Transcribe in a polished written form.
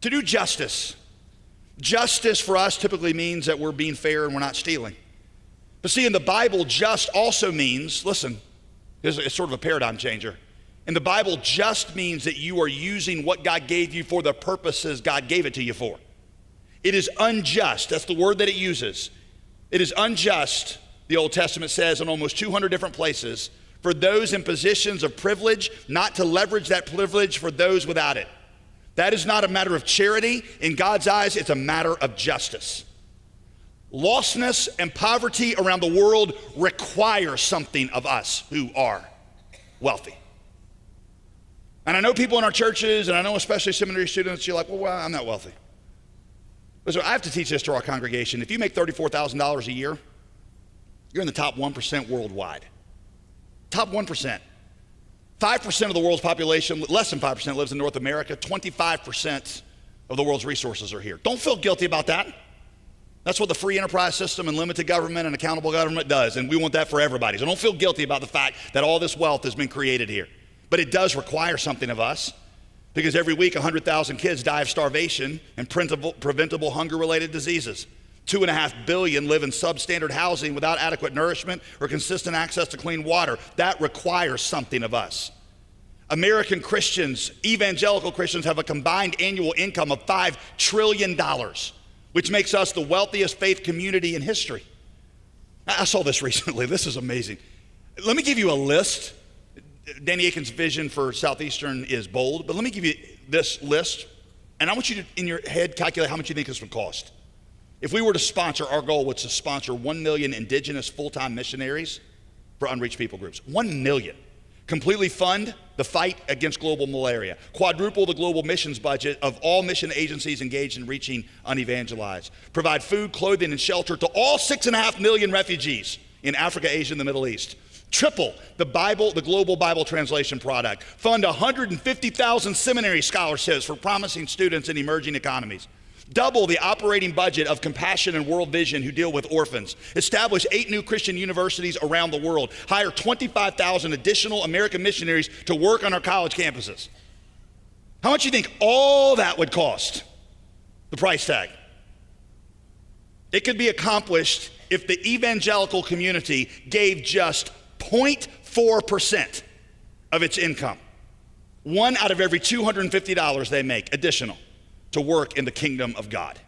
To do justice. Justice for us typically means that we're being fair and we're not stealing. But see, in the Bible, just also means, listen, it's sort of a paradigm changer. In the Bible, just means that you are using what God gave you for the purposes God gave it to you for. It is unjust. That's the word that it uses. It is unjust, the Old Testament says in almost 200 different places, for those in positions of privilege not to leverage that privilege for those without it. That is not a matter of charity. In God's eyes, it's a matter of justice. Lostness and poverty around the world require something of us who are wealthy. And I know people in our churches, and I know especially seminary students, you're like, well, I'm not wealthy. Listen, I have to teach this to our congregation. If you make $34,000 a year, you're in the top 1% worldwide. Top 1%. 5% of the world's population, less than 5% lives in North America. 25% of the world's resources are here. Don't feel guilty about that. That's what the free enterprise system and limited government and accountable government does, and we want that for everybody. So don't feel guilty about the fact that all this wealth has been created here. But it does require something of us, because every week 100,000 kids die of starvation and preventable hunger-related diseases. 2.5 billion live in substandard housing without adequate nourishment or consistent access to clean water. That requires something of us. American Christians, evangelical Christians, have a combined annual income of $5 trillion, which makes us the wealthiest faith community in history. I saw this recently. This is amazing. Let me give you a list. Danny Aiken's vision for Southeastern is bold, but let me give you this list, and I want you to, in your head, calculate how much you think this would cost. If we were to sponsor, our goal was to sponsor 1 million indigenous full-time missionaries for unreached people groups. 1 million. Completely fund the fight against global malaria. Quadruple the global missions budget of all mission agencies engaged in reaching unevangelized. Provide food, clothing, and shelter to all 6.5 million refugees in Africa, Asia, and the Middle East. Triple the Bible, the global Bible translation product. Fund 150,000 seminary scholarships for promising students in emerging economies. Double the operating budget of Compassion and World Vision, who deal with orphans. Establish 8 new Christian universities around the world. Hire 25,000 additional American missionaries to work on our college campuses. How much do you think all that would cost? The price tag. It could be accomplished if the evangelical community gave just 0.4% of its income. 1 out of every $250 they make additional to work in the kingdom of God.